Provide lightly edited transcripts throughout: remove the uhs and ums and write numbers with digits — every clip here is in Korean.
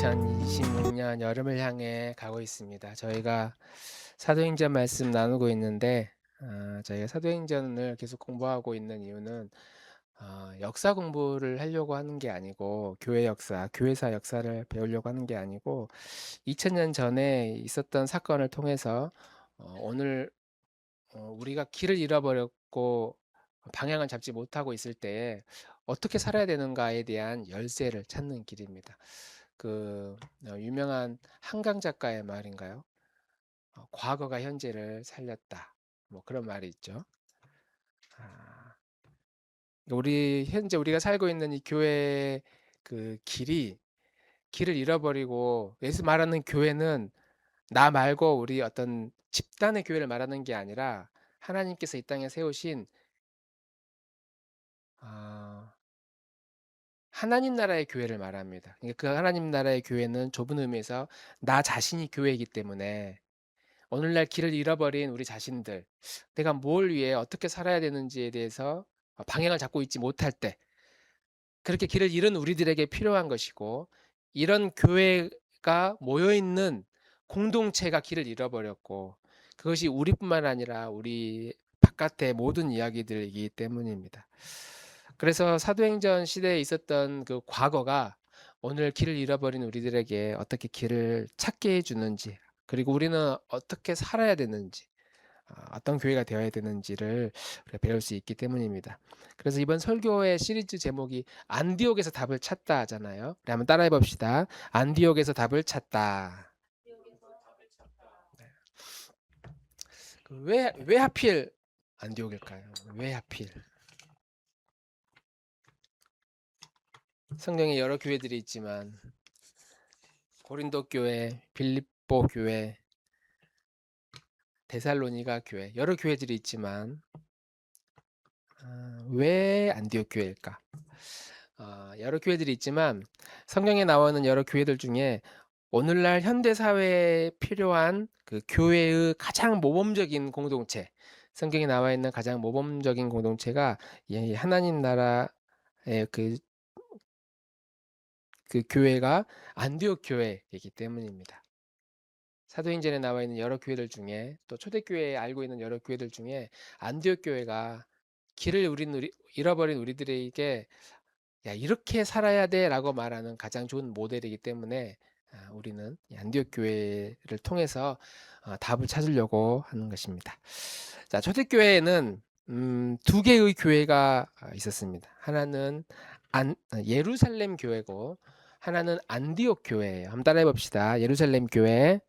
2026년 여름을 향해 가고 있습니다. 저희가 사도행전 말씀 나누고 있는데 저희가 사도행전을 계속 공부하고 있는 이유는 역사 공부를 하려고 하는 게 아니고 교회 역사, 교회사 역사를 배우려고 하는 게 아니고 2000년 전에 있었던 사건을 통해서 오늘 우리가 길을 잃어버렸고 방향을 잡지 못하고 있을 때에 어떻게 살아야 되는가에 대한 열쇠를 찾는 길입니다. 유명한 한강 작가의 말인가요? 과거가 현재를 살렸다. 뭐 그런 말이 있죠. 아, 우리 현재 우리가 살고 있는 이 교회의 길을 잃어버리고 예수 말하는 교회는 나 말고 우리 어떤 집단의 교회를 말하는 게 아니라 하나님께서 이 땅에 세우신 아, 하나님 나라의 교회를 말합니다. 그러니까 그 하나님 나라의 교회는 좁은 의미에서 나 자신이 교회이기 때문에 오늘날 길을 잃어버린 우리 자신들, 내가 뭘 위해 어떻게 살아야 되는지에 대해서 방향을 잡고 있지 못할 때, 그렇게 길을 잃은 우리들에게 필요한 것이고, 이런 교회가 모여있는 공동체가 길을 잃어버렸고, 그것이 우리뿐만 아니라 우리 바깥의 모든 이야기들이기 때문입니다. 그래서 사도행전 시대에 있었던 그 과거가 오늘 길을 잃어버린 우리들에게 어떻게 길을 찾게 해주는지, 그리고 우리는 어떻게 살아야 되는지, 어떤 교회가 되어야 되는지를 우리가 배울 수 있기 때문입니다. 그래서 이번 설교의 시리즈 제목이 안디옥에서 답을 찾다 하잖아요. 우리 한번 따라해 봅시다. 안디옥에서 답을 찾다. 왜 하필 안디옥일까요? 왜 하필? 성경에 여러 교회들이 있지만 고린도 교회, 빌립보 교회, 데살로니가 교회, 여러 교회들이 있지만 왜 안디옥 교회일까? 여러 교회들이 있지만 성경에 나오는 여러 교회들 중에 오늘날 현대 사회에 필요한 그 교회의 가장 모범적인 공동체, 성경에 나와 있는 가장 모범적인 공동체가 이 하나님 나라의 그, 그 교회가 안디옥 교회이기 때문입니다. 사도행전에 나와 있는 여러 교회들 중에 또 초대교회에 알고 있는 여러 교회들 중에 안디옥 교회가 길을 잃어버린 우리들에게 야, 이렇게 살아야 돼라고 말하는 가장 좋은 모델이기 때문에 우리는 이 안디옥 교회를 통해서 답을 찾으려고 하는 것입니다. 자, 초대교회에는 두 개의 교회가 있었습니다. 하나는 예루살렘 교회고 하나는 안디옥 교회예요. 한번 따라해 봅시다. 예루살렘 교회,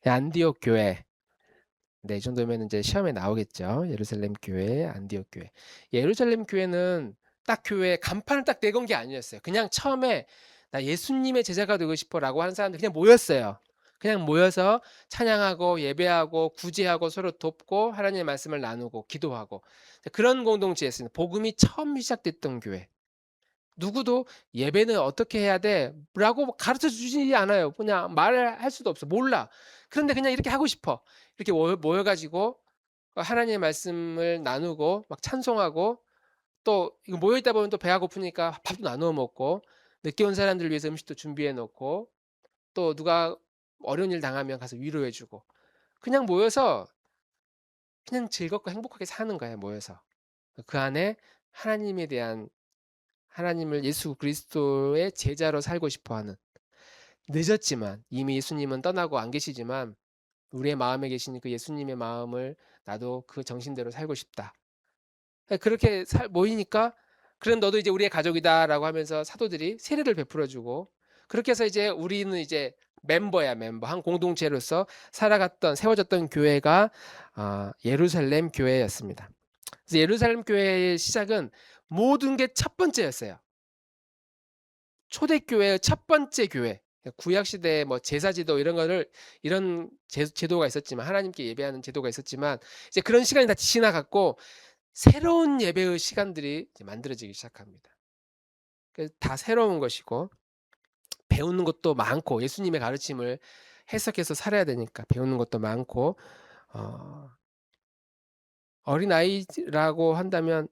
안디옥 교회. 네, 이 정도면 이제 시험에 나오겠죠. 예루살렘 교회, 안디옥 교회. 예루살렘 교회는 딱 교회 간판을 딱 내건 게 아니었어요. 그냥 처음에 나 예수님의 제자가 되고 싶어라고 하는 사람들 그냥 모였어요. 그냥 모여서 찬양하고 예배하고 구제하고 서로 돕고 하나님의 말씀을 나누고 기도하고 그런 공동체였습니다. 복음이 처음 시작됐던 교회. 누구도 예배는 어떻게 해야 돼? 라고 가르쳐 주지 않아요. 그냥 말을 할 수도 없어. 몰라. 그런데 그냥 이렇게 하고 싶어. 이렇게 모여가지고 하나님의 말씀을 나누고 막 찬송하고 또 이거 모여있다 보면 또 배가 고프니까 밥도 나누어 먹고 늦게 온 사람들을 위해서 음식도 준비해 놓고 또 누가 어려운 일 당하면 가서 위로해 주고 그냥 모여서 그냥 즐겁고 행복하게 사는 거야 모여서. 그 안에 하나님에 대한 하나님을 예수 그리스도의 제자로 살고 싶어 하는 늦었지만 이미 예수님은 떠나고 안 계시지만 우리의 마음에 계신 그 예수님의 마음을 나도 그 정신대로 살고 싶다. 그렇게 모이니까 그럼 너도 이제 우리의 가족이다라고 하면서 사도들이 세례를 베풀어주고 그렇게 해서 이제 우리는 이제 멤버야 멤버 한 공동체로서 살아갔던 세워졌던 교회가 예루살렘 교회였습니다. 그래서 예루살렘 교회의 시작은 모든 게 첫 번째였어요. 초대교회의 첫 번째 교회. 구약 시대에 뭐 제사지도 이런 거를 이런 제도가 있었지만 하나님께 예배하는 제도가 있었지만 이제 그런 시간이 다 지나갔고 새로운 예배의 시간들이 이제 만들어지기 시작합니다. 다 새로운 것이고 배우는 것도 많고 예수님의 가르침을 해석해서 살아야 되니까 배우는 것도 많고 어린아이라고 한다면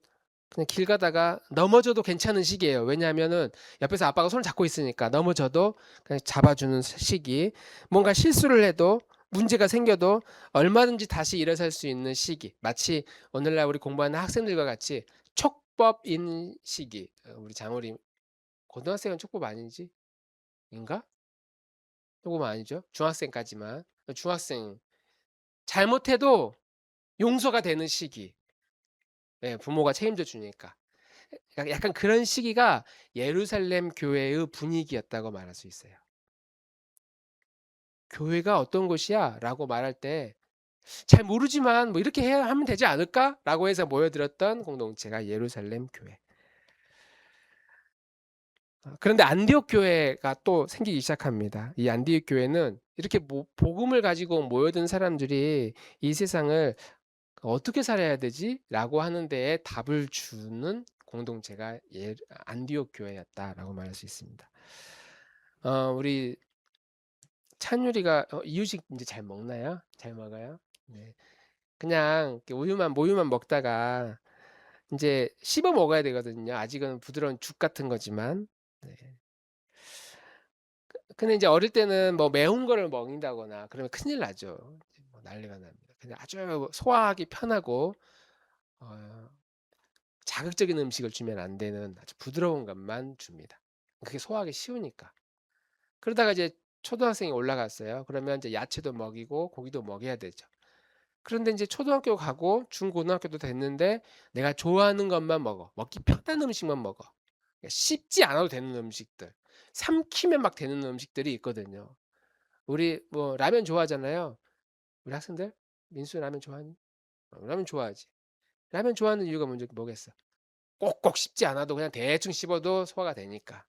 그냥 길 가다가 넘어져도 괜찮은 시기예요. 왜냐하면은 옆에서 아빠가 손을 잡고 있으니까 넘어져도 그냥 잡아주는 시기. 뭔가 실수를 해도 문제가 생겨도 얼마든지 다시 일어설 수 있는 시기. 마치 오늘날 우리 공부하는 학생들과 같이 촉법인 시기. 우리 장우리 고등학생은 촉법 아니지? 인가? 조금 아니죠. 중학생까지만. 중학생 잘못해도 용서가 되는 시기. 예, 부모가 책임져 주니까. 약간 그런 시기가 예루살렘 교회의 분위기였다고 말할 수 있어요. 교회가 어떤 곳이야? 라고 말할 때 잘 모르지만 뭐 이렇게 해야 하면 되지 않을까? 라고 해서 모여들었던 공동체가 예루살렘 교회. 그런데 안디옥 교회가 또 생기기 시작합니다. 이 안디옥 교회는 이렇게 복음을 가지고 모여든 사람들이 이 세상을 어떻게 살아야 되지? 라고 하는 데에 답을 주는 공동체가 안디옥 교회였다라고 말할 수 있습니다. 우리 찬유리가 이유식 이제 잘 먹나요? 잘 먹어요? 네. 그냥 이렇게 모유만 먹다가 이제 씹어 먹어야 되거든요. 아직은 부드러운 죽 같은 거지만. 네. 근데 이제 어릴 때는 뭐 매운 거를 먹인다거나 그러면 큰일 나죠. 뭐 난리가 납니다. 근데 아주 소화하기 편하고 어, 자극적인 음식을 주면 안 되는 아주 부드러운 것만 줍니다. 그게 소화하기 쉬우니까. 그러다가 이제 초등학생이 올라갔어요. 그러면 이제 야채도 먹이고 고기도 먹여야 되죠. 그런데 이제 초등학교 가고 중고등학교도 됐는데 내가 좋아하는 것만 먹어. 먹기 편한 음식만 먹어. 그러니까 씹지 않아도 되는 음식들. 삼키면 막 되는 음식들이 있거든요. 우리 뭐 라면 좋아하잖아요. 우리 학생들? 민수 라면 좋아하니? 라면 좋아하지. 라면 좋아하는 이유가 먼저 뭐겠어? 꼭꼭 씹지 않아도 그냥 대충 씹어도 소화가 되니까.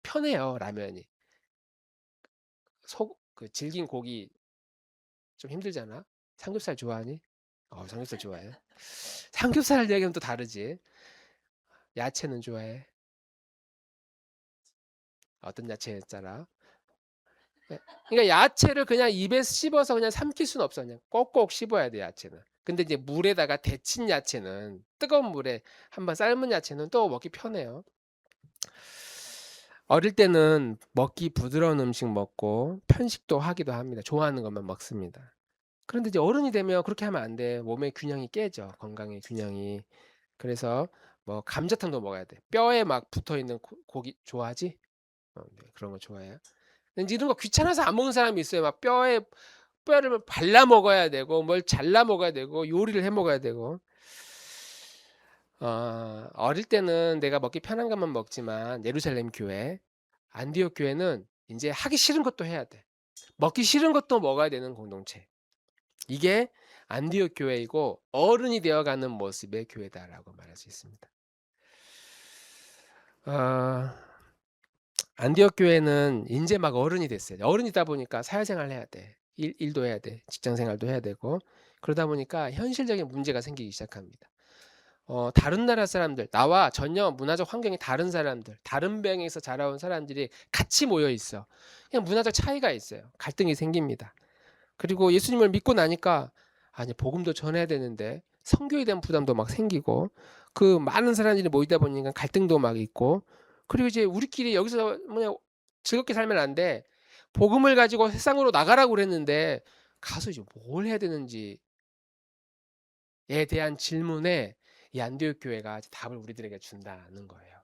편해요, 라면이. 그 질긴 고기 좀 힘들잖아. 삼겹살 좋아하니? 삼겹살 좋아해. 삼겹살 얘기는 또 다르지. 야채는 좋아해. 어떤 야채 있잖아. 그러니까 야채를 그냥 입에 씹어서 그냥 삼킬 수는 없어. 그냥 꼭꼭 씹어야 돼, 야채는. 근데 이제 물에다가 데친 야채는 뜨거운 물에 한번 삶은 야채는 또 먹기 편해요. 어릴 때는 먹기 부드러운 음식 먹고 편식도 하기도 합니다. 좋아하는 것만 먹습니다. 그런데 이제 어른이 되면 그렇게 하면 안 돼. 몸의 균형이 깨져. 건강의 균형이. 그래서 뭐 감자탕도 먹어야 돼. 뼈에 막 붙어 있는 고기 좋아하지? 네, 그런 거 좋아해요. 근데 이런 거 귀찮아서 안 먹는 사람이 있어요. 막 뼈를 발라 먹어야 되고 뭘 잘라 먹어야 되고 요리를 해 먹어야 되고. 어릴 때는 내가 먹기 편한 것만 먹지만 예루살렘 교회, 안디옥 교회는 이제 하기 싫은 것도 해야 돼. 먹기 싫은 것도 먹어야 되는 공동체. 이게 안디옥 교회이고 어른이 되어가는 모습의 교회다라고 말할 수 있습니다. 어, 안디옥 교회는 이제 막 어른이 됐어요. 어른이다 보니까 사회생활 해야 돼. 일도 해야 돼. 직장생활도 해야 되고 그러다 보니까 현실적인 문제가 생기기 시작합니다. 다른 나라 사람들, 나와 전혀 문화적 환경이 다른 사람들, 다른 배경에서 자라온 사람들이 같이 모여 있어. 그냥 문화적 차이가 있어요. 갈등이 생깁니다. 그리고 예수님을 믿고 나니까 아니 복음도 전해야 되는데 선교에 대한 부담도 막 생기고 그 많은 사람들이 모이다 보니까 갈등도 막 있고 그리고 이제 우리끼리 여기서 뭐냐 즐겁게 살면 안 돼. 복음을 가지고 세상으로 나가라고 그랬는데 가서 이제 뭘 해야 되는지에 대한 질문에 이 안디옥 교회가 답을 우리들에게 준다는 거예요.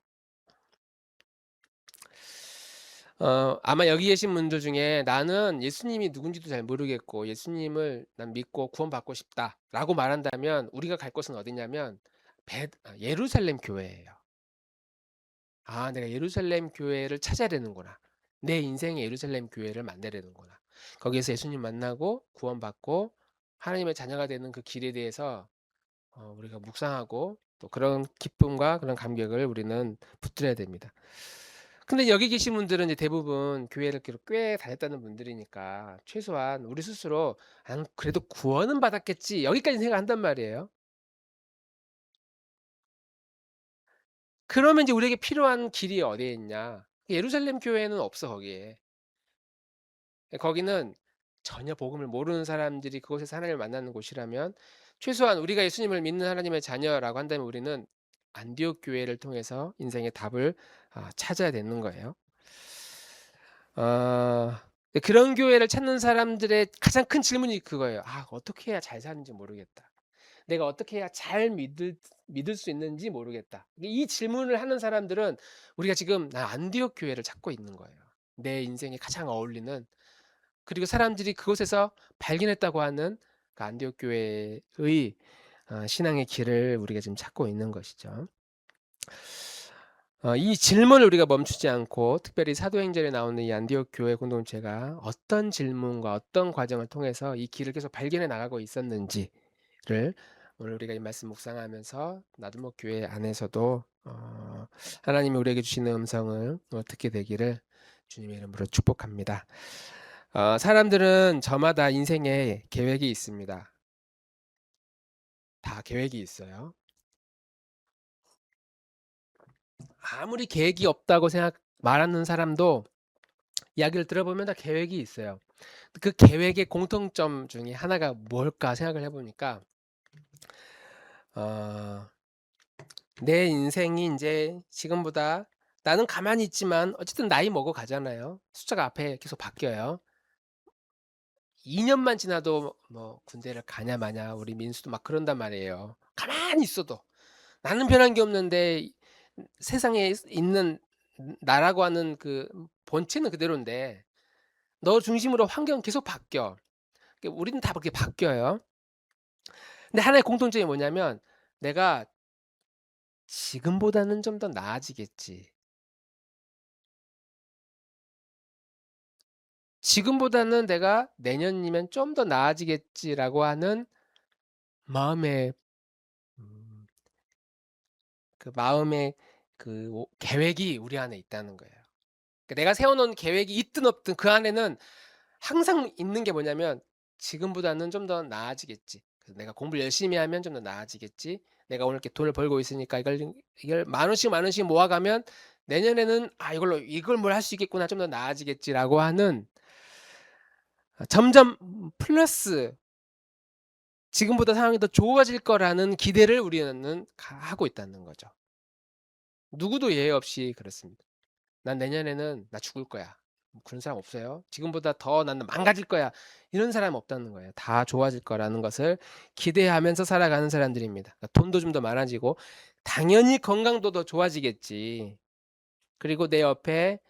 아마 여기 계신 분들 중에 나는 예수님이 누군지도 잘 모르겠고 예수님을 난 믿고 구원받고 싶다라고 말한다면 우리가 갈 곳은 어디냐면 예루살렘 교회예요. 내가 예루살렘 교회를 찾아야 되는구나. 내 인생의 예루살렘 교회를 만나야 되는구나. 거기에서 예수님 만나고 구원받고 하나님의 자녀가 되는 그 길에 대해서 우리가 묵상하고 또 그런 기쁨과 그런 감격을 우리는 붙들어야 됩니다. 근데 여기 계신 분들은 이제 대부분 교회를 꽤 다녔다는 분들이니까 최소한 우리 스스로 그래도 구원은 받았겠지 여기까지 생각한단 말이에요. 그러면 이제 우리에게 필요한 길이 어디에 있냐? 예루살렘 교회는 없어 거기에. 거기는 전혀 복음을 모르는 사람들이 그곳에서 하나님을 만나는 곳이라면 최소한 우리가 예수님을 믿는 하나님의 자녀라고 한다면 우리는 안디옥 교회를 통해서 인생의 답을 찾아야 되는 거예요. 그런 교회를 찾는 사람들의 가장 큰 질문이 그거예요. '어떻게 해야 잘 사는지 모르겠다. 내가 어떻게 해야 잘 믿을 수 있는지 모르겠다.' 이 질문을 하는 사람들은 우리가 지금 안디옥 교회를 찾고 있는 거예요. 내 인생에 가장 어울리는, 그리고 사람들이 그곳에서 발견했다고 하는 그 안디옥 교회의 신앙의 길을 우리가 지금 찾고 있는 것이죠. 이 질문을 우리가 멈추지 않고, 특별히 사도행전에 나오는 이 안디옥 교회 공동체가 어떤 질문과 어떤 과정을 통해서 이 길을 계속 발견해 나가고 있었는지를 오늘 우리가 이 말씀 묵상하면서 나들목 교회 안에서도 하나님이 우리에게 주시는 음성을 듣게 되기를 주님의 이름으로 축복합니다. 사람들은 저마다 인생에 계획이 있습니다. 다 계획이 있어요. 아무리 계획이 없다고 말하는 사람도 이야기를 들어보면 다 계획이 있어요. 그 계획의 공통점 중에 하나가 뭘까 생각을 해보니까, 어, 내 인생이 이제 지금보다, 나는 가만히 있지만 어쨌든 나이 먹어 가잖아요. 숫자가 앞에 계속 바뀌어요. 2년만 지나도 뭐 군대를 가냐 마냐, 우리 민수도 막 그런단 말이에요. 가만히 있어도 나는 변한 게 없는데 세상에 있는 나라고 하는 그 본체는 그대로인데 너 중심으로 환경 계속 바뀌어. 우리는 다 그렇게 바뀌어요. 근데 하나의 공통점이 뭐냐면, 내가 지금보다는 좀 더 나아지겠지. 지금보다는 내가 내년이면 좀 더 나아지겠지라고 하는 마음의 음, 마음의 계획이 우리 안에 있다는 거예요. 그러니까 내가 세워놓은 계획이 있든 없든 그 안에는 항상 있는 게 뭐냐면, 지금보다는 좀 더 나아지겠지. 그래서 내가 공부를 열심히 하면 좀 더 나아지겠지. 내가 오늘 이렇게 돈을 벌고 있으니까 이걸 만 원씩 모아가면 내년에는 이걸 뭘 할 수 있겠구나, 좀 더 나아지겠지라고 하는, 점점 플러스 지금보다 상황이 더 좋아질 거라는 기대를 우리는 하고 있다는 거죠. 누구도 예외 없이 그렇습니다. 난 내년에는 나 죽을 거야. 그런 사람 없어요. 지금보다 더 나는 망가질 거야. 이런 사람 없다는 거예요. 다 좋아질 거라는 것을 기대하면서 살아가는 사람들입니다. 그러니까 돈도 좀 더 많아지고 당연히 건강도 더 좋아지겠지. 그리고 내 옆에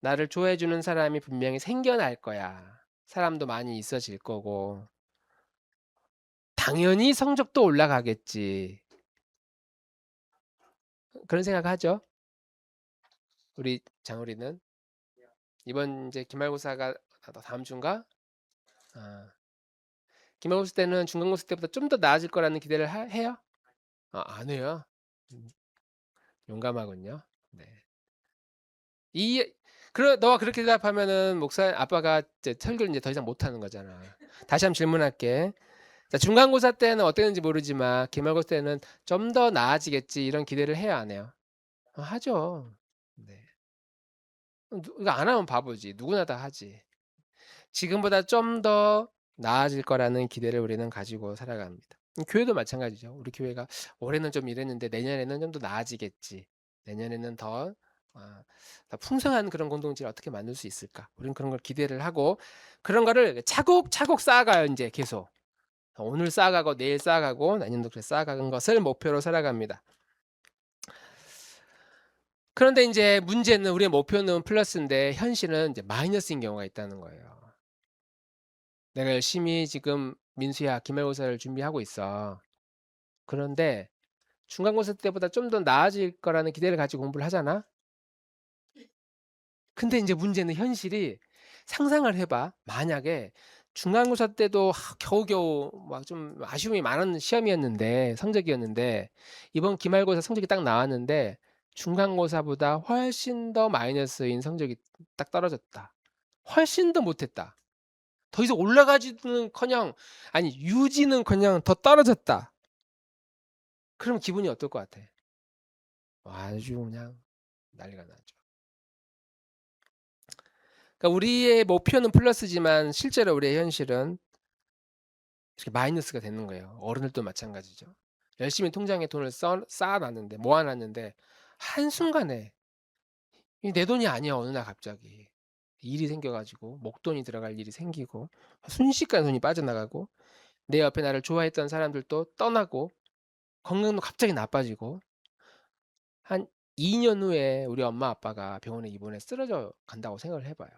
나를 좋아해 주는 사람이 분명히 생겨날 거야. 사람도 많이 있어질 거고 당연히 성적도 올라가겠지. 그런 생각하죠. 우리 장우리는 이번 이제 기말고사가 다음 주인가? 아, 기말고사 때는 중간고사 때보다 좀 더 나아질 거라는 기대를 해요? 안 해요. 음, 용감하군요. 네. 이 너가 그렇게 대답하면은 아빠가 이제 설교를 이제 더 이상 못 하는 거잖아. 다시 한번 질문할게. 자, 중간고사 때는 어땠는지 모르지만 기말고사 때는 좀 더 나아지겠지, 이런 기대를 해요, 안 해요? 하죠. 네. 이거 안 하면 바보지. 누구나 다 하지. 지금보다 좀 더 나아질 거라는 기대를 우리는 가지고 살아갑니다. 교회도 마찬가지죠. 우리 교회가 올해는 좀 이랬는데 내년에는 좀 더 나아지겠지. 내년에는 더 풍성한 그런 공동체를 어떻게 만들 수 있을까? 우리는 그런 걸 기대를 하고 그런 거를 차곡차곡 쌓아가요. 이제 계속 오늘 쌓아가고 내일 쌓아가고 내년도 그렇게 쌓아가는 것을 목표로 살아갑니다. 그런데 이제 문제는, 우리의 목표는 플러스인데 현실은 이제 마이너스인 경우가 있다는 거예요. 내가 열심히 지금 민수야 기말고사를 준비하고 있어. 그런데 중간고사 때보다 좀 더 나아질 거라는 기대를 가지고 공부를 하잖아. 근데 이제 문제는, 현실이 상상을 해봐. 만약에 중간고사 때도 겨우겨우 막 좀 아쉬움이 많은 시험이었는데, 성적이었는데 이번 기말고사 성적이 딱 나왔는데 중간고사보다 훨씬 더 마이너스인 성적이 딱 떨어졌다. 훨씬 더 못했다. 더 이상 올라가지는커녕, 아니 유지는커녕 더 떨어졌다. 그럼 기분이 어떨 것 같아? 아주 그냥 난리가 나죠. 그러니까 우리의 목표는 플러스지만 실제로 우리의 현실은 이렇게 마이너스가 되는 거예요. 어른들도 마찬가지죠. 열심히 통장에 돈을 쌓아 놨는데 모아 놨는데 한순간에 이 내 돈이 아니야 어느 날 갑자기. 일이 생겨 가지고 목돈이 들어갈 일이 생기고 순식간에 돈이 빠져나가고 내 옆에 나를 좋아했던 사람들도 떠나고 건강도 갑자기 나빠지고 한 2년 후에 우리 엄마 아빠가 병원에 입원해 쓰러져 간다고 생각을 해 봐요.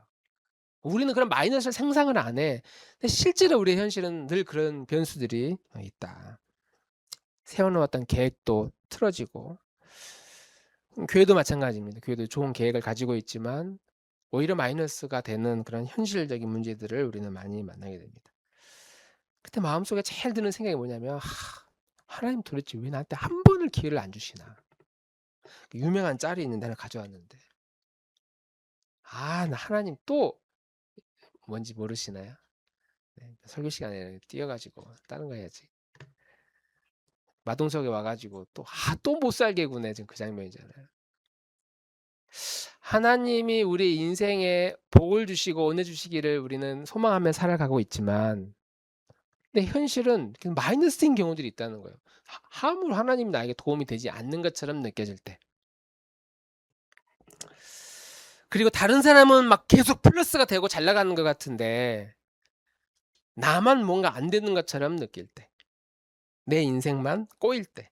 우리는 그런 마이너스를 상상을 안 해. 근데 실제로 우리의 현실은 늘 그런 변수들이 있다. 세워 놓았던 계획도 틀어지고 교회도 마찬가지입니다. 교회도 좋은 계획을 가지고 있지만 오히려 마이너스가 되는 그런 현실적인 문제들을 우리는 많이 만나게 됩니다. 그때 마음속에 제일 드는 생각이 뭐냐면 '하나님 도대체 왜 나한테 한 번을 기회를 안 주시나.' 유명한 짤이 있는데 하나 가져왔는데 나 하나님 또 뭔지 모르시나요? 네. 설교 시간에 뛰어 가지고 다른 거 해야지. 마동석에 와 가지고 또 못 살게 구네. 지금 그 장면이잖아요. 하나님이 우리 인생에 복을 주시고 은혜 주시기를 우리는 소망하며 살아가고 있지만 근데 현실은 그 마이너스인 경우들이 있다는 거예요. 아무리 하나님이 나에게 도움이 되지 않는 것처럼 느껴질 때. 그리고 다른 사람은 막 계속 플러스가 되고 잘 나가는 것 같은데 나만 뭔가 안 되는 것처럼 느낄 때. 내 인생만 꼬일 때.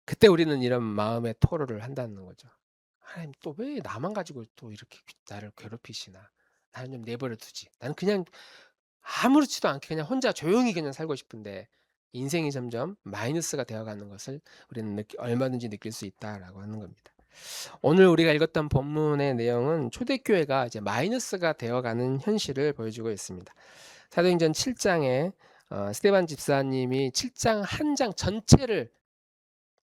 그때 우리는 이런 마음의 토로를 한다는 거죠. '하나님 또 왜 나만 가지고 또 이렇게 나를 괴롭히시나. 나는 좀 내버려 두지. 나는 그냥 아무렇지도 않게 그냥 혼자 조용히 그냥 살고 싶은데 인생이 점점 마이너스가 되어 가는 것을 우리는 얼마든지 느낄 수 있다.'라고 하는 겁니다. 오늘 우리가 읽었던 본문의 내용은 초대교회가 이제 마이너스가 되어 가는 현실을 보여주고 있습니다. 사도행전 7 장에 스데반 집사님이 7장 한 장 전체를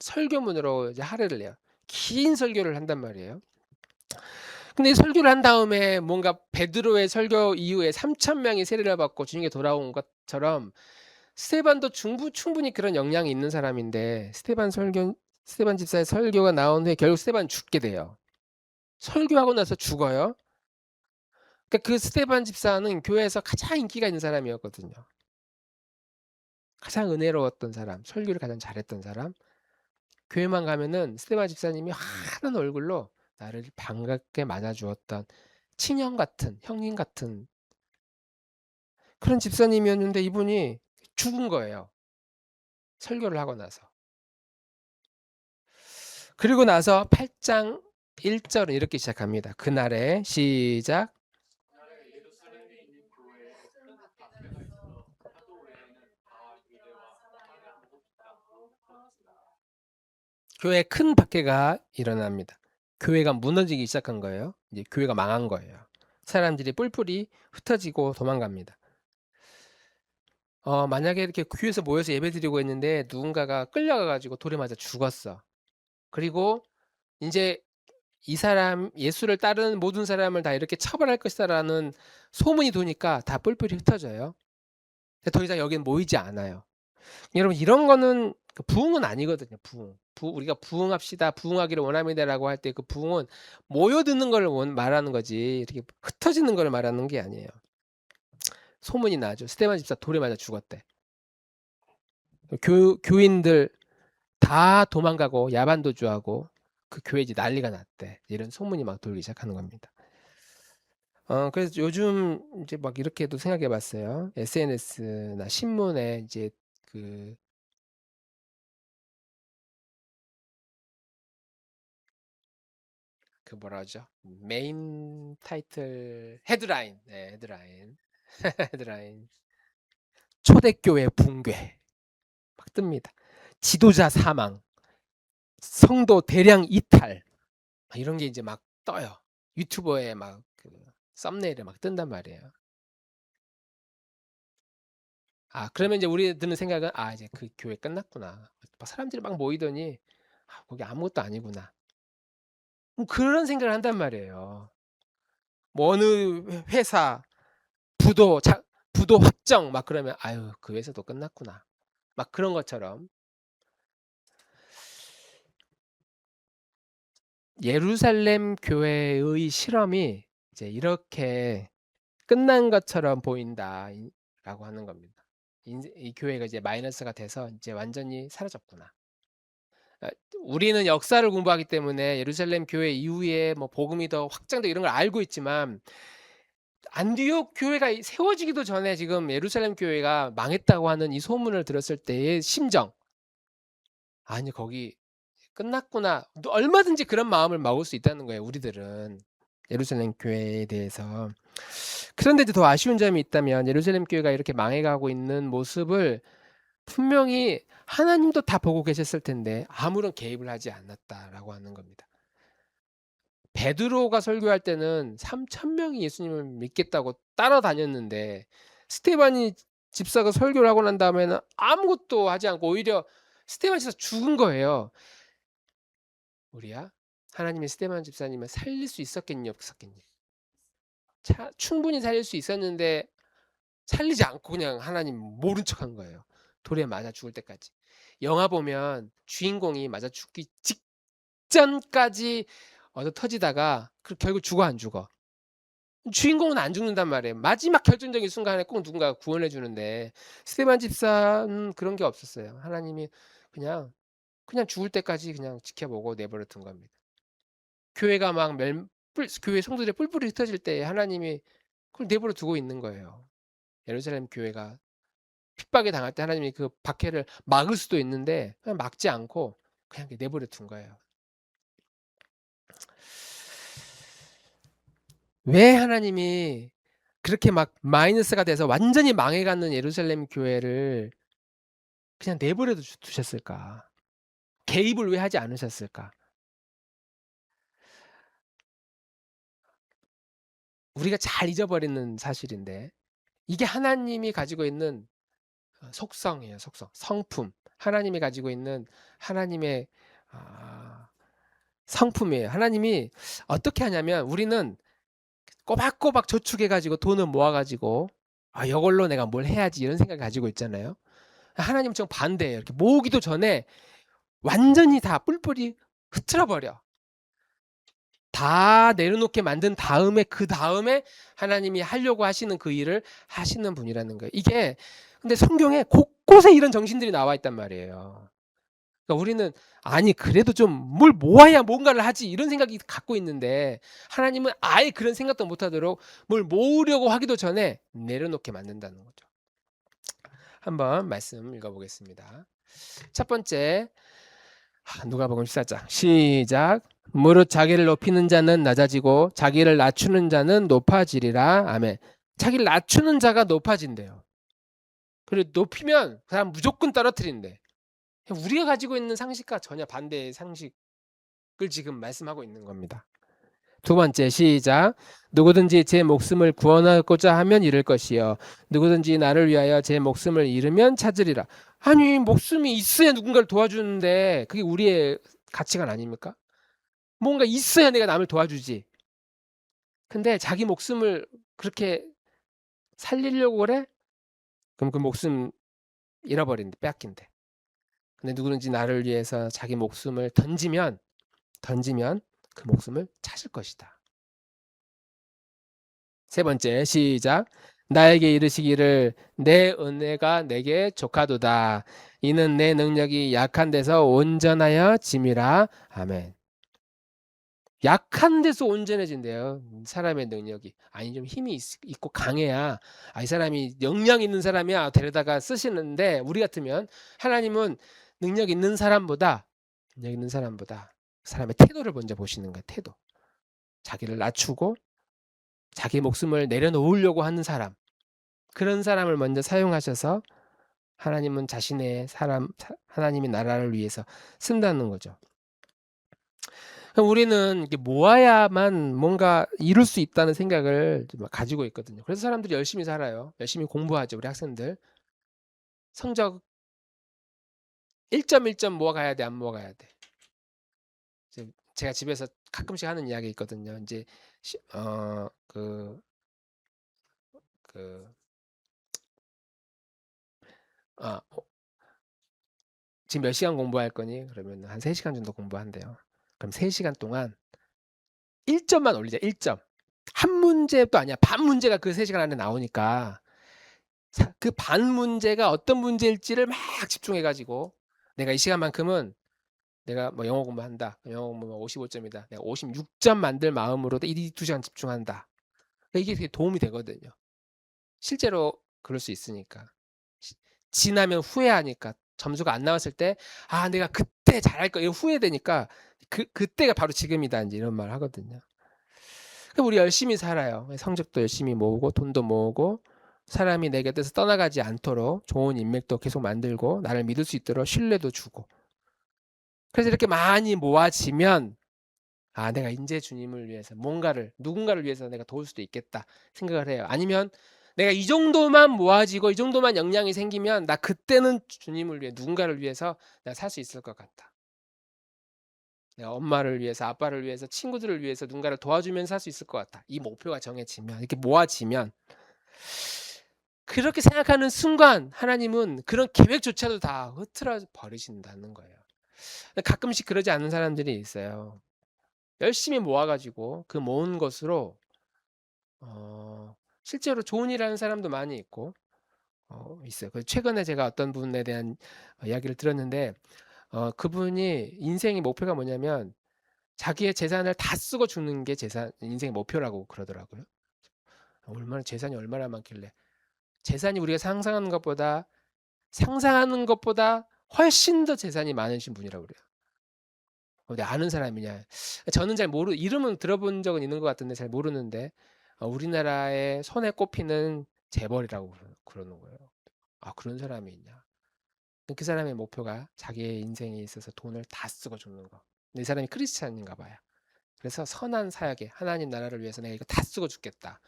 설교문으로 이제 할애를 해요. 긴 설교를 한단 말이에요. 근데 이 설교를 한 다음에 뭔가 베드로의 설교 이후에 3천 명이 세례를 받고 주님께 돌아온 것처럼 스데반도 충분히 그런 역량이 있는 사람인데 스데반 집사의 설교가 나온 후에 결국 스데반은 죽게 돼요. 설교하고 나서 죽어요. 그러니까 그 스데반 집사는 교회에서 가장 인기가 있는 사람이었거든요. 가장 은혜로웠던 사람, 설교를 가장 잘했던 사람. 교회만 가면은 스데반 집사님이 환한 얼굴로 나를 반갑게 맞아 주었던 친형 같은 형님 같은 그런 집사님이었는데 이분이 죽은 거예요, 설교를 하고 나서. 그리고 나서 8장 1 절은 이렇게 시작합니다. 그날에 시작. 교회에 큰 박해가 일어납니다. 교회가 무너지기 시작한 거예요. 이제 교회가 망한 거예요. 사람들이 뿔뿔이 흩어지고 도망갑니다. 만약에 이렇게 교회에서 모여서 예배드리고 있는데 누군가가 끌려가 가지고 돌에 맞아 죽었어. 그리고 인제 '이 사람 예수를 따르는 모든 사람을 다 이렇게 처벌할 것이다.'라는 소문이 도니까 다 뿔뿔이 흩어져요. 더 이상 여기는 모이지 않아요. 여러분 이런 거는 그 부흥은 아니거든요, 부흥. 우리가 "부흥합시다. 부흥하기를 원합니다."라고 할 때 그 부흥은 모여드는 걸 말하는 거지 이렇게 흩어지는 걸 말하는 게 아니에요. 소문이 나죠. 스데반 집사 돌에 맞아 죽었대. 교인들 다 도망가고 야반도주하고 그 교회 이제 난리가 났대. 이런 소문이 막 돌기 시작하는 겁니다. 그래서 요즘 이제 막 이렇게도 생각해 봤어요. SNS나 신문에 이제 그 뭐라 하죠? 메인 타이틀 헤드라인. 네, 헤드라인. 헤드라인. 초대교회 붕괴 막 뜹니다. 지도자 사망, 성도 대량 이탈 막 이런 게 이제 막 떠요. 유튜버에 막 그 썸네일에 막 뜬단 말이에요. 그러면 이제 우리 드는 생각은 '아 이제 그 교회 끝났구나.' 막 사람들이 막 모이더니 '거기 아무것도 아니구나.' 그런 생각을 한단 말이에요. 뭐 어느 회사 부도 확정 막 그러면 '아유 그 회사도 끝났구나.' 막 그런 것처럼 예루살렘 교회의 실험이 이제 이렇게 끝난 것처럼 보인다 라고 하는 겁니다. 이 교회가 이제 마이너스가 돼서 이제 완전히 사라졌구나. 아, 우리는 역사를 공부하기 때문에 예루살렘 교회 이후에 뭐 복음이 더 확장되고 이런 걸 알고 있지만 안디옥 교회가 세워지기도 전에 지금 예루살렘 교회가 망했다고 하는 이 소문을 들었을 때의 심정. 아니, 거기 끝났구나. 또 얼마든지 그런 마음을 먹을 수 있다는 거예요, 우리들은. 예루살렘 교회에 대해서. 그런데 이제 더 아쉬운 점이 있다면 예루살렘 교회가 이렇게 망해가고 있는 모습을 분명히 하나님도 다 보고 계셨을 텐데 아무런 개입을 하지 않았다라고 하는 겁니다. 베드로가 설교할 때는 3,000명이 예수님을 믿겠다고 따라다녔는데 스테반이 집사가 설교를 하고 난 다음에는 아무것도 하지 않고 오히려 스테반 집사 죽은 거예요. 우리야 하나님이 스테반 집사님을 살릴 수 있었겠니 없었겠니? 충분히 살릴 수 있었는데 살리지 않고 그냥 하나님 모른 척한 거예요. 돌에 맞아 죽을 때까지. 영화 보면 주인공이 맞아 죽기 직전까지 얻어 터지다가 결국 죽어 안 죽어? 주인공은 안 죽는단 말이에요. 마지막 결정적인 순간에 꼭 누군가 구원해 주는데 스테반 집사는 그런 게 없었어요. 하나님이 그냥 죽을 때까지 그냥 지켜보고 내버려 둔 겁니다. 교회가 막 교회 성도들이 뿔뿔이 흩어질 때 하나님이 그걸 내버려 두고 있는 거예요. 예루살렘 교회가 핍박에 당할 때 하나님이 그 박해를 막을 수도 있는데 그냥 막지 않고 그냥 내버려 둔 거예요. 왜 하나님이 그렇게 막 마이너스가 돼서 완전히 망해가는 예루살렘 교회를 그냥 내버려 두셨을까? 개입을 왜 하지 않으셨을까? 우리가 잘 잊어버리는 사실인데 이게 하나님이 가지고 있는 속성이에요. 속성, 성품. 하나님이 가지고 있는 하나님의 성품이에요. 하나님이 어떻게 하냐면 우리는 꼬박꼬박 저축해가지고 돈을 모아가지고 이걸로 내가 뭘 해야지 이런 생각 가지고 있잖아요. 하나님은 좀 반대예요. 이렇게 모으기도 전에 완전히 다 뿔뿔이 흩어버려. 다 내려놓게 만든 다음에 그 다음에 하나님이 하려고 하시는 그 일을 하시는 분이라는 거예요. 이게 근데 성경에 곳곳에 이런 정신들이 나와 있단 말이에요. 그러니까 우리는 아니 그래도 좀 뭘 모아야 뭔가를 하지 이런 생각이 갖고 있는데 하나님은 아예 그런 생각도 못하도록 뭘 모으려고 하기도 전에 내려놓게 만든다는 거죠. 한번 말씀 읽어보겠습니다. 첫 번째 누가복음 14장 시작. 무릇 자기를 높이는 자는 낮아지고 자기를 낮추는 자는 높아지리라. 아멘. 자기를 낮추는 자가 높아진대요. 그리고 높이면 그 사람 무조건 떨어뜨린대. 우리가 가지고 있는 상식과 전혀 반대의 상식을 지금 말씀하고 있는 겁니다. 두 번째 시작. 누구든지 제 목숨을 구원하고자 하면 잃을 것이요 누구든지 나를 위하여 제 목숨을 잃으면 찾으리라. 아니 목숨이 있어야 누군가를 도와주는데 그게 우리의 가치관 아닙니까? 뭔가 있어야 내가 남을 도와주지. 근데 자기 목숨을 그렇게 살리려고 그래? 그럼 그 목숨 잃어버린대, 뺏긴대. 근데 누구든지 나를 위해서 자기 목숨을 던지면 그 목숨을 찾을 것이다. 세 번째 시작. 나에게 이르시기를 내 은혜가 내게 족하도다. 이는 내 능력이 약한 데서 온전하여 짐이라. 아멘. 약한 데서 온전해진대요. 사람의 능력이. 아니 좀 힘이 있고 강해야 이 사람이 역량 있는 사람이야 데려다가 쓰시는데 우리 같으면 하나님은 능력 있는 사람보다 사람의 태도를 먼저 보시는 거예요. 태도. 자기를 낮추고 자기 목숨을 내려놓으려고 하는 사람. 그런 사람을 먼저 사용하셔서 하나님은 자신의 하나님의 나라를 위해서 쓴다는 거죠. 우리는 모아야만 뭔가 이룰 수 있다는 생각을 가지고 있거든요. 그래서 사람들이 열심히 살아요. 열심히 공부하죠. 우리 학생들. 성적 1점 모아가야 돼, 안 모아가야 돼. 제가 집에서 가끔씩 하는 이야기 있거든요. 이제 지금 몇 시간 공부할 거니? 그러면 한 3시간 정도 공부한대요. 그럼 3시간 동안 1점만 올리자. 1점. 한 문제도 아니야. 반 문제가 그 3시간 안에 나오니까 그 반 문제가 어떤 문제일지를 막 집중해 가지고 내가 이 시간만큼은 내가 뭐 영어 공부한다. 영어 공부면 55점이다. 내가 56점 만들 마음으로 이 2시간 집중한다. 이게 되게 도움이 되거든요. 실제로 그럴 수 있으니까. 지나면 후회하니까 점수가 안 나왔을 때 아 내가 그때 잘할 걸 후회되니까 그때가 바로 지금이다 이제 이런 말 하거든요. 그럼 우리 열심히 살아요. 성적도 열심히 모으고 돈도 모으고 사람이 내 곁에서 떠나가지 않도록 좋은 인맥도 계속 만들고 나를 믿을 수 있도록 신뢰도 주고. 그래서 이렇게 많이 모아지면 아 내가 인제 주님을 위해서 뭔가를 누군가를 위해서 내가 도울 수도 있겠다 생각을 해요. 아니면 내가 이 정도만 모아지고 이 정도만 역량이 생기면 나 그때는 주님을 위해 누군가를 위해서 내가 살 수 있을 것 같다. 내가 엄마를 위해서 아빠를 위해서 친구들을 위해서 누군가를 도와주면서 살 수 있을 것 같다. 이 목표가 정해지면 이렇게 모아지면 그렇게 생각하는 순간 하나님은 그런 계획조차도 다 흐트러 버리신다는 거예요. 가끔씩 그러지 않는 사람들이 있어요. 열심히 모아 가지고 그 모은 것으로 실제로 좋은 일 하는 사람도 많이 있고 있어요. 최근에 제가 어떤 분에 대한 이야기를 들었는데 그분이 인생의 목표가 뭐냐면 자기의 재산을 다 쓰고 죽는 게 인생의 목표라고 그러더라고요. 재산이 얼마나 많길래. 재산이 우리가 상상하는 것보다 훨씬 더 재산이 많으신 분이라고 그래요. 근데 아는 사람이냐? 저는 잘 이름은 들어본 적은 있는 것 같은데 잘 모르는데 우리나라의 손에 꼽히는 재벌이라고 그러는 거예요. 아 그런 사람이 있냐? 그 사람의 목표가 자기의 인생에 있어서 돈을 다 쓰고 죽는 거. 근데 이 사람이 크리스찬인가 봐요. 그래서 선한 사역에 하나님 나라를 위해서 내가 이거 다 쓰고 죽겠다.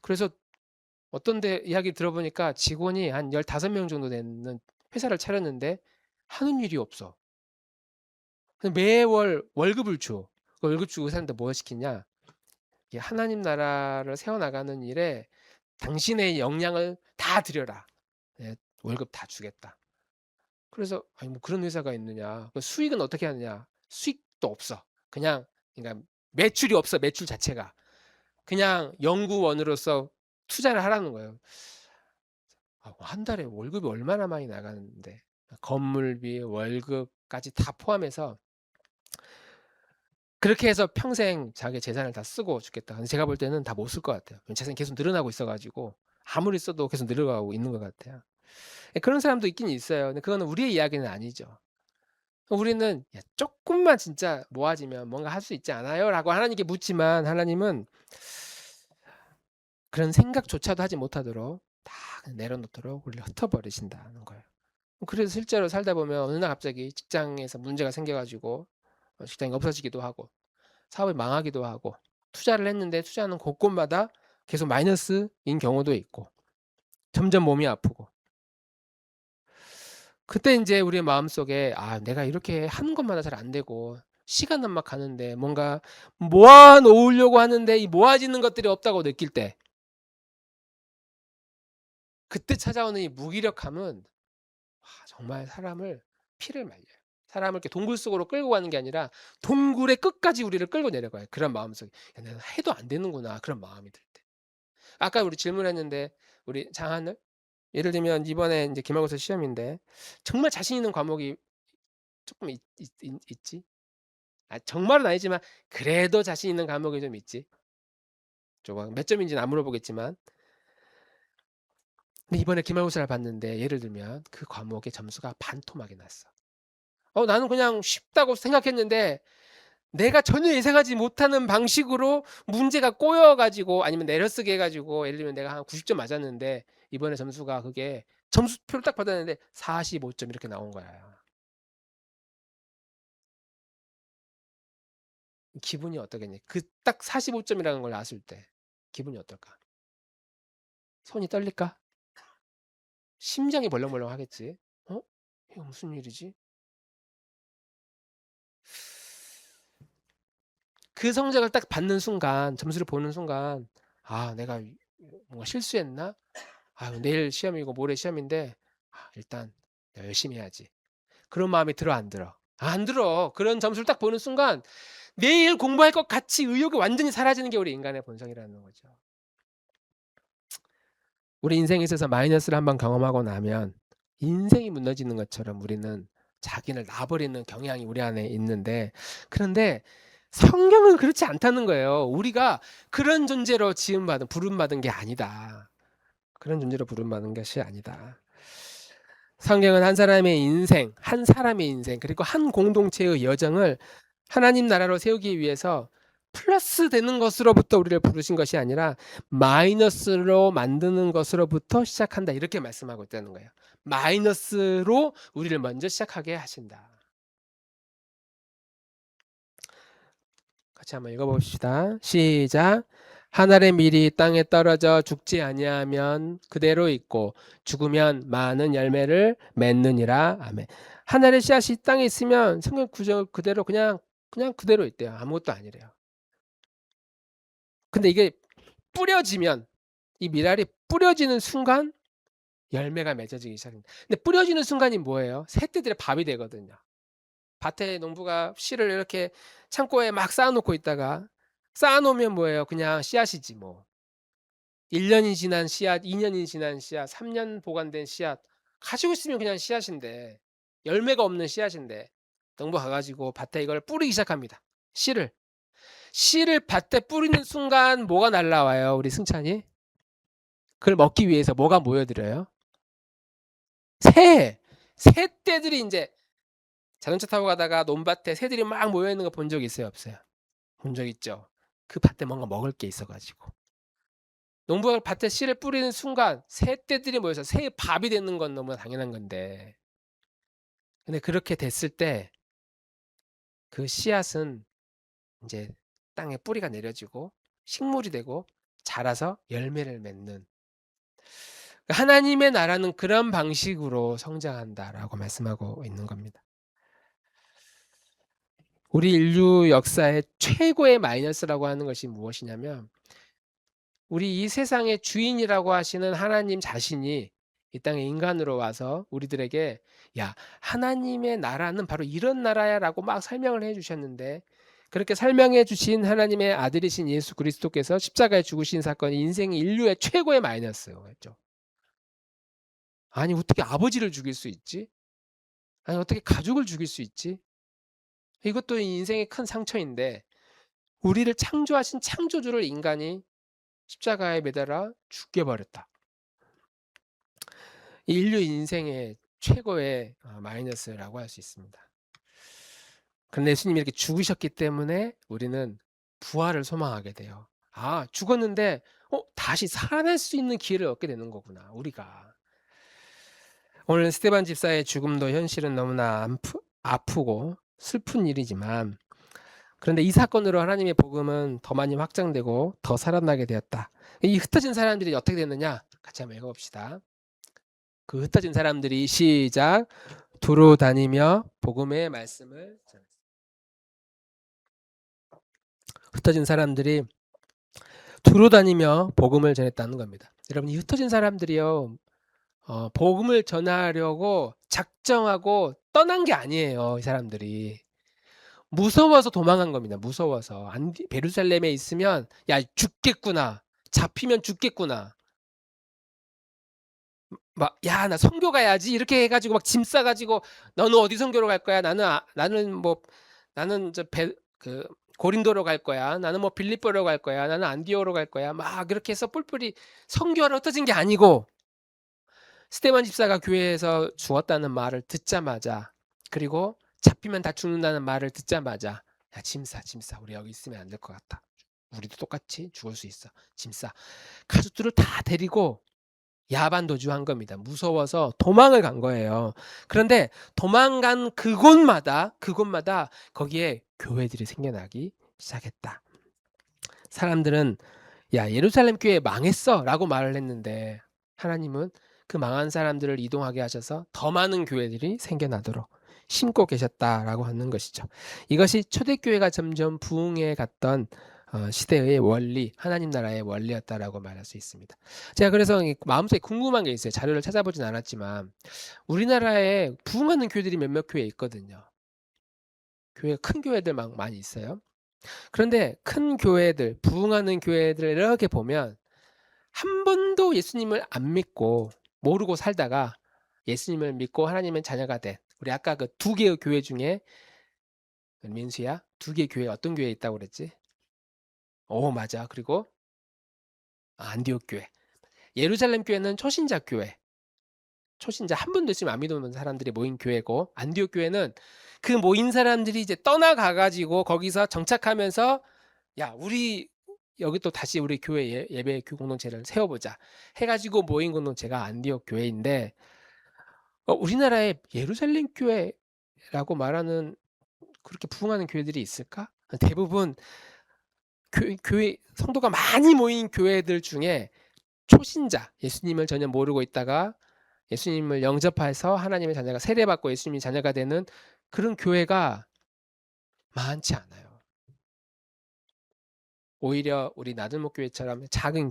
그래서 어떤 데 이야기 들어보니까 직원이 한 15명 정도 되는 회사를 차렸는데 하는 일이 없어. 매월 월급을 줘. 월급 주고 사는데 뭐 시키냐? 하나님 나라를 세워나가는 일에 당신의 역량을 다 들여라. 네, 월급 다 주겠다. 그래서 아니 뭐 그런 회사가 있느냐. 수익은 어떻게 하느냐. 수익도 없어. 그러니까 매출이 없어. 매출 자체가. 그냥 연구원으로서 투자를 하라는 거예요. 한 달에 월급이 얼마나 많이 나가는데 건물비, 월급까지 다 포함해서 그렇게 해서 평생 자기 재산을 다 쓰고 죽겠다. 근데 제가 볼 때는 다 못 쓸 것 같아요. 재산이 계속 늘어나고 있어가지고 아무리 써도 계속 늘어가고 있는 것 같아요. 그런 사람도 있긴 있어요. 근데 그거는 우리의 이야기는 아니죠. 우리는 야, 조금만 진짜 모아지면 뭔가 할 수 있지 않아요? 라고 하나님께 묻지만 하나님은 그런 생각조차도 하지 못하도록 다 내려놓도록 우리를 흩어버리신다는 거예요. 그래서 실제로 살다 보면 어느 날 갑자기 직장에서 문제가 생겨가지고 직장이 없어지기도 하고 사업이 망하기도 하고 투자를 했는데 투자하는 곳곳마다 계속 마이너스인 경우도 있고 점점 몸이 아프고 그때 인제 우리의 마음속에 '아 내가 이렇게 하는 것마다 잘 안 되고 시간은 막 가는데 뭔가 모아 놓으려고 하는데 이 모아지는 것들이 없다.'고 느낄 때 그때 찾아오는 이 무기력함은 정말 사람을 피를 말려요. 사람을 이렇게 동굴 속으로 끌고 가는 게 아니라 동굴의 끝까지 우리를 끌고 내려가요. 그런 마음속에 '야 내가 해도 안 되는구나.' 그런 마음이 들 때. 아까 우리 질문했는데 우리 장하늘 예를 들면 이번에 인제 기말고사 시험인데 정말 자신 있는 과목이 쪼끔 있지? 정말은 아니지만 그래도 자신 있는 과목이 좀 있지. 조금 몇 점인지는 안 물어보겠지만. 근데 이번에 기말고사를 봤는데 예를 들면 그 과목의 점수가 반토막이 났어. 나는 그냥 쉽다고 생각했는데 내가 전혀 예상하지 못하는 방식으로 문제가 꼬여 가지고 아니면 내려쓰기 해 가지고 예를 들면 내가 한 90점 맞았는데 이번에 점수가 그게 점수표를 딱 받았는데 45점 이렇게 나온 거야. 기분이 어떠겠니? 그 딱 45점이라는 걸 아실 때 기분이 어떨까? 손이 떨릴까? 심장이 벌렁벌렁하겠지. '어? 이거 무슨 일이지?' 그 성적을 딱 받는 순간 점수를 보는 순간 '아 내가 뭔가 실수했나? 아유 내일 시험이고 모레 시험인데 일단 내가 열심히 해야지.' 그런 마음이 들어 안 들어? 안 들어. 그런 점수를 딱 보는 순간 내일 공부할 것 같이 의욕이 완전히 사라지는 게 우리 인간의 본성이라는 거죠. 우리 인생에 있어서 마이너스를 한번 경험하고 나면 인생이 무너지는 것처럼 우리는 자기를 놔버리는 경향이 우리 안에 있는데, 그런데 성경은 그렇지 않다는 거예요. 우리가 그런 존재로 지음받은, 부름받은 게 아니다. 그런 존재로 부름받은 것이 아니다. 성경은 한 사람의 인생, 한 사람의 인생, 그리고 한 공동체의 여정을 하나님 나라로 세우기 위해서 플러스 되는 것으로부터 우리를 부르신 것이 아니라 마이너스로 만드는 것으로부터 시작한다. 이렇게 말씀하고 있다는 거예요. 마이너스로 우리를 먼저 시작하게 하신다. 같이 한번 읽어봅시다. 시작. 하늘의 밀이 땅에 떨어져 죽지 아니하면 그대로 있고 죽으면 많은 열매를 맺느니라. 아멘. 하늘의 씨앗이 땅에 있으면 성경 구절 그대로 그냥 그대로 있대요. 아무것도 아니래요. 근데 이게 뿌려지면, 이 밀알이 뿌려지는 순간 열매가 맺어지기 시작합니다. 근데 뿌려지는 순간이 뭐예요? 새떼들의 밥이 되거든요. 밭에 농부가 씨를 이렇게 창고에 막 쌓아놓고 있다가, 쌓아놓으면 뭐예요? 그냥 씨앗이지 뭐. 1년이 지난 씨앗, 2년이 지난 씨앗, 3년 보관된 씨앗 가지고 있으면 그냥 씨앗인데, 열매가 없는 씨앗인데, 농부 가가지고 밭에 이걸 뿌리기 시작합니다. 씨를 밭에 뿌리는 순간 뭐가 날라와요? 우리 승찬이? 그걸 먹기 위해서 뭐가 모여들어요? 새떼들이 이제, 자동차 타고 가다가 논밭에 새들이 막 모여 있는 거 본 적 있어요, 없어요? 본 적 있죠. 그 밭에 뭔가 먹을 게 있어가지고 농부가 밭에 씨를 뿌리는 순간 새떼들이 모여서 새의 밥이 되는 건 너무 당연한 건데, 근데 그렇게 됐을 때 그 씨앗은 이제 땅에 뿌리가 내려지고 식물이 되고 자라서 열매를 맺는, 하나님의 나라는 그런 방식으로 성장한다라고 말씀하고 있는 겁니다. 우리 인류 역사의 최고의 마이너스라고 하는 것이 무엇이냐면, 우리 이 세상의 주인이라고 하시는 하나님 자신이 이 땅에 인간으로 와서 우리들에게 야, 하나님의 나라는 바로 이런 나라야라고 막 설명을 해 주셨는데, 그렇게 설명해 주신 하나님의 아들이신 예수 그리스도께서 십자가에 죽으신 사건이 인생 인류의 최고의 마이너스였죠. 아니 어떻게 아버지를 죽일 수 있지? 아니 어떻게 가족을 죽일 수 있지? 이것도 인생의 큰 상처인데, 우리를 창조하신 창조주를 인간이 십자가에 매달아 죽여버렸다. 인류 인생의 최고의 마이너스라고 할 수 있습니다. 그런데 예수님이 이렇게 죽으셨기 때문에 우리는 부활을 소망하게 돼요. 아, 죽었는데 다시 살아날 수 있는 기회를 얻게 되는 거구나, 우리가. 오늘 스테반 집사의 죽음도 현실은 너무나 아프고 슬픈 일이지만, 그런데 이 사건으로 하나님의 복음은 더 많이 확장되고 더 살아나게 되었다. 이 흩어진 사람들이 어떻게 됐느냐? 같이 한번 읽어봅시다. 그 흩어진 사람들이 시작. 두루 다니며 복음의 말씀을 전했습니다. 흩어진 사람들이 두루 다니며 복음을 전했다는 겁니다. 여러분, 이 흩어진 사람들이요, 복음을 전하려고 작정하고 떠난 게 아니에요. 이 사람들이 무서워서 도망간 겁니다. 무서워서. 베루살렘에 있으면 야 죽겠구나, 잡히면 죽겠구나, 막 야 나 선교 가야지 이렇게 해가지고 막 짐 싸가지고, 너는 어디 선교로 갈 거야? 나는 그 고린도로 갈 거야. 나는 뭐 빌립보로 갈 거야. 나는 안디오로 갈 거야. 막 그렇게 해서 뿔뿔이 선교하러 흩어진 게 아니고, 스데반 집사가 교회에서 죽었다는 말을 듣자마자, 그리고 잡히면 다 죽는다는 말을 듣자마자, 야 짐싸 우리 여기 있으면 안 될 것 같다. 우리도 똑같이 죽을 수 있어. 짐싸. 가족들을 다 데리고 야반도주한 겁니다. 무서워서 도망을 간 거예요. 그런데 도망간 그곳마다 거기에 교회들이 생겨나기 시작했다. 사람들은 야 예루살렘 교회 망했어라고 말을 했는데, 하나님은 그 망한 사람들을 이동하게 하셔서 더 많은 교회들이 생겨나도록 심고 계셨다라고 하는 것이죠. 이것이 초대교회가 점점 부흥해 갔던 시대의 원리, 하나님 나라의 원리였다라고 말할 수 있습니다. 제가 그래서 마음속에 궁금한 게 있어요. 자료를 찾아보진 않았지만 우리나라에 부흥하는 교회들이 몇몇 교회 있거든요. 큰 교회들 막 많이 있어요. 그런데 큰 교회들, 부흥하는 교회들 이렇게 보면 한 번도 예수님을 안 믿고 모르고 살다가 예수님을 믿고 하나님의 자녀가 된, 우리 아까 그 두 개의 교회 중에, 민수야, 두 개의 교회 어떤 교회에 있다고 그랬지? 맞아. 그리고 안디옥 교회. 예루살렘 교회는 초신자 교회. 초신자 한 번도 예수님 안 믿는 사람들이 모인 교회고, 안디옥 교회는 그 모인 사람들이 이제 떠나가 가지고 거기서 정착하면서, 야, 우리 여기 또 다시 우리 교회 예배 공동체를 세워보자 해가지고 모인 공동체가 안디옥 교회인데, 우리나라에 예루살렘 교회라고 말하는 그렇게 부흥하는 교회들이 있을까? 대부분 교회 성도가 많이 모인 교회들 중에 초신자, 예수님을 전혀 모르고 있다가 예수님을 영접해서 하나님의 자녀가 세례받고 예수님의 자녀가 되는 그런 교회가 많지 않아요. 오히려 우리 나들목 교회처럼 작은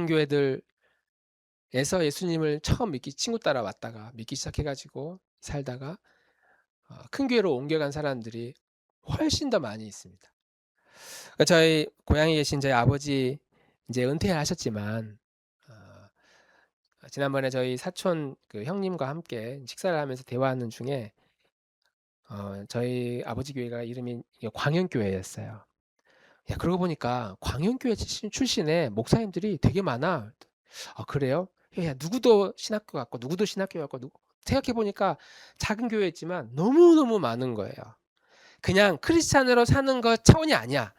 교회들에서 예수님을 처음 친구 따라 왔다가 믿기 시작해가지고 살다가 큰 교회로 옮겨간 사람들이 훨씬 더 많이 있습니다. 그러니까 저희 고향에 계신 저희 아버지 이제 은퇴하셨지만, 지난번에 저희 사촌 그 형님과 함께 식사를 하면서 대화하는 중에, 저희 아버지 교회가 이름이 광현교회였어요. 야, 그러고 보니까 광현교회 출신의 목사님들이 되게 많아. 그래요? 야, 누구도 신학교 같고 누구도 신학교 같고, 생각해 보니까 작은 교회였지만 너무너무 많은 거예요. 그냥 크리스찬으로 사는 것 차원이 아니야.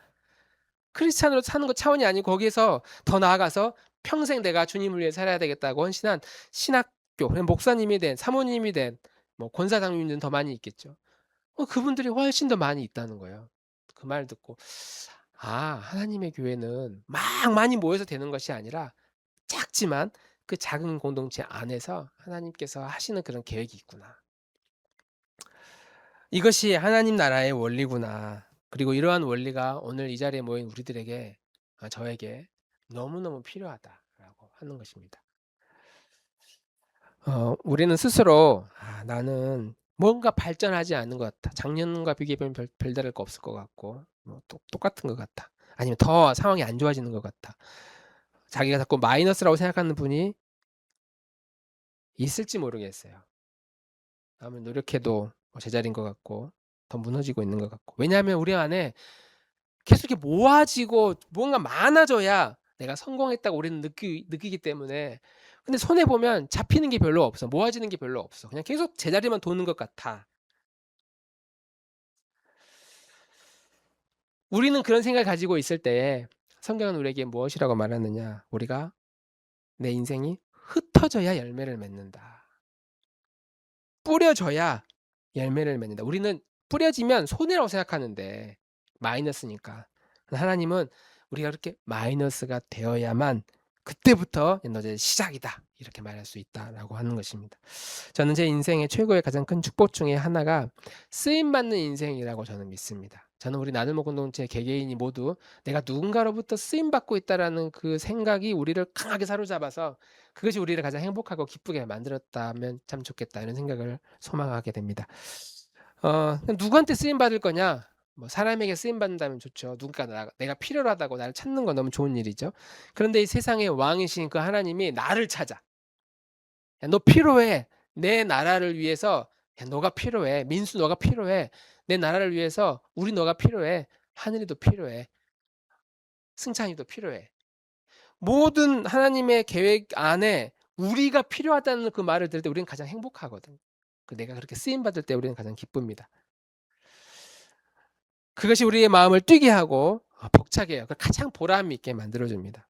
크리스찬으로 사는 것 차원이 아니고, 거기에서 더 나아가서 평생 내가 주님을 위해 살아야 되겠다고 헌신한 신학교, 그냥 목사님이 된, 사모님이 된, 뭐 권사장님들은 더 많이 있겠죠. 그분들이 훨씬 더 많이 있다는 거예요. 그 말 듣고, 하나님의 교회는 막 많이 모여서 되는 것이 아니라 작지만 그 작은 공동체 안에서 하나님께서 하시는 그런 계획이 있구나. 이것이 하나님 나라의 원리구나. 그리고 이러한 원리가 오늘 이 자리에 모인 우리들에게, 저에게 너무너무 필요하다라고 하는 것입니다. 우리는 스스로 나는 뭔가 발전하지 않는 것 같다. 작년과 비교해보면 별다를 거 없을 것 같고, 뭐 똑같은 것 같다. 아니면 더 상황이 안 좋아지는 것 같다. 자기가 자꾸 마이너스라고 생각하는 분이 있을지 모르겠어요. 아무리 노력해도 제자리인 것 같고 더 무너지고 있는 것 같고. 왜냐하면 우리 안에 계속 이렇게 모아지고 뭔가 많아져야 내가 성공했다고 우리는 느끼기 때문에. 근데 손해 보면 잡히는 게 별로 없어. 모아지는 게 별로 없어. 그냥 계속 제자리만 도는 것 같아. 우리는 그런 생각을 가지고 있을 때에 성경은 우리에게 무엇이라고 말하느냐? 우리가 내 인생이 흩어져야 열매를 맺는다. 뿌려져야 열매를 맺는다. 우리는 뿌려지면 손해라고 생각하는데 마이너스니까. 하나님은 우리가 그렇게 마이너스가 되어야만 그때부터 너의 시작이다 이렇게 말할 수 있다라고 하는 것입니다. 저는 제 인생의 최고의 가장 큰 축복 중에 하나가 쓰임받는 인생이라고 저는 믿습니다. 저는 우리 나눔목 공동체 개개인이 모두 내가 누군가로부터 쓰임받고 있다라는 그 생각이 우리를 강하게 사로잡아서 그것이 우리를 가장 행복하고 기쁘게 만들었다면 참 좋겠다 이런 생각을 소망하게 됩니다. 누구한테 쓰임 받을 거냐? 뭐 사람에게 쓰임 받는다면 좋죠. 누군가 내가 필요하다고 나를 찾는 건 너무 좋은 일이죠. 그런데 이 세상의 왕이신 그 하나님이 나를 찾아. 야, 너 필요해. 내 나라를 위해서. 야, 너가 필요해. 민수 너가 필요해. 내 나라를 위해서 우리 너가 필요해. 하늘이도 필요해. 승찬이도 필요해. 모든 하나님의 계획 안에 우리가 필요하다는 그 말을 들을 때 우리는 가장 행복하거든. 내가 그렇게 쓰임 받을 때 우리는 가장 기쁩니다. 그것이 우리의 마음을 뛰게 하고 벅차게 해요. 가장 보람 있게 만들어줍니다.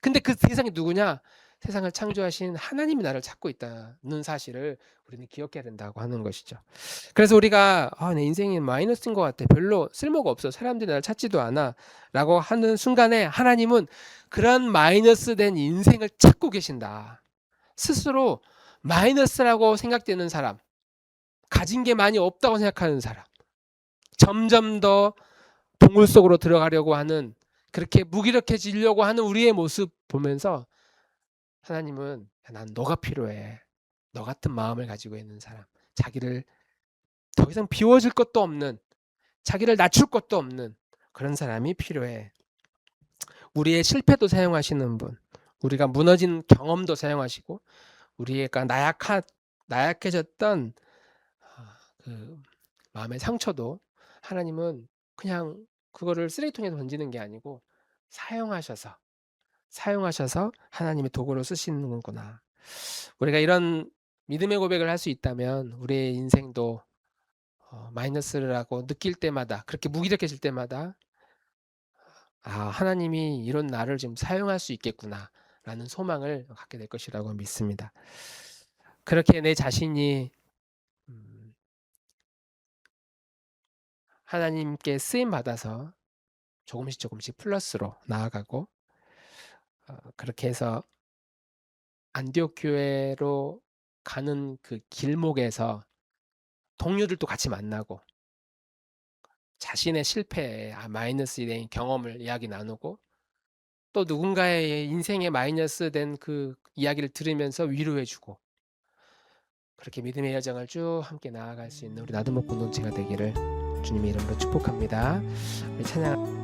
근데 그 세상이 누구냐? 세상을 창조하신 하나님이 나를 찾고 있다는 사실을 우리는 기억해야 된다고 하는 것이죠. 그래서 우리가 내 인생이 마이너스인 것 같아. 별로 쓸모가 없어. 사람들이 나를 찾지도 않아. 라고 하는 순간에 하나님은 그런 마이너스 된 인생을 찾고 계신다. 스스로 마이너스라고 생각되는 사람, 가진 게 많이 없다고 생각하는 사람, 점점 더 동굴 속으로 들어가려고 하는, 그렇게 무기력해지려고 하는 우리의 모습 보면서 하나님은 난 너가 필요해. 너 같은 마음을 가지고 있는 사람, 자기를 더 이상 비워줄 것도 없는, 자기를 낮출 것도 없는 그런 사람이 필요해. 우리의 실패도 사용하시는 분, 우리가 무너진 경험도 사용하시고 우리가 나약해졌던 그 마음의 상처도 하나님은 그냥 그거를 쓰레기통에 던지는 게 아니고 사용하셔서 하나님의 도구로 쓰시는구나. 우리가 이런 믿음의 고백을 할 수 있다면 우리의 인생도 마이너스라고 느낄 때마다, 그렇게 무기력해질 때마다 하나님이 이런 나를 좀 사용할 수 있겠구나라는 소망을 갖게 될 것이라고 믿습니다. 그렇게 내 자신이 하나님께 쓰임 받아서 조금씩 플러스로 나아가고 그렇게 해서 안디옥 교회로 가는 그 길목에서 동료들도 같이 만나고 자신의 실패에 마이너스 된 경험을 이야기 나누고 또 누군가의 인생에 마이너스 된 그 이야기를 들으면서 위로해 주고 그렇게 믿음의 여정을 쭉 함께 나아갈 수 있는 우리 나들목 공동체가 되기를 주님의 이름으로 축복합니다. 우리 찬양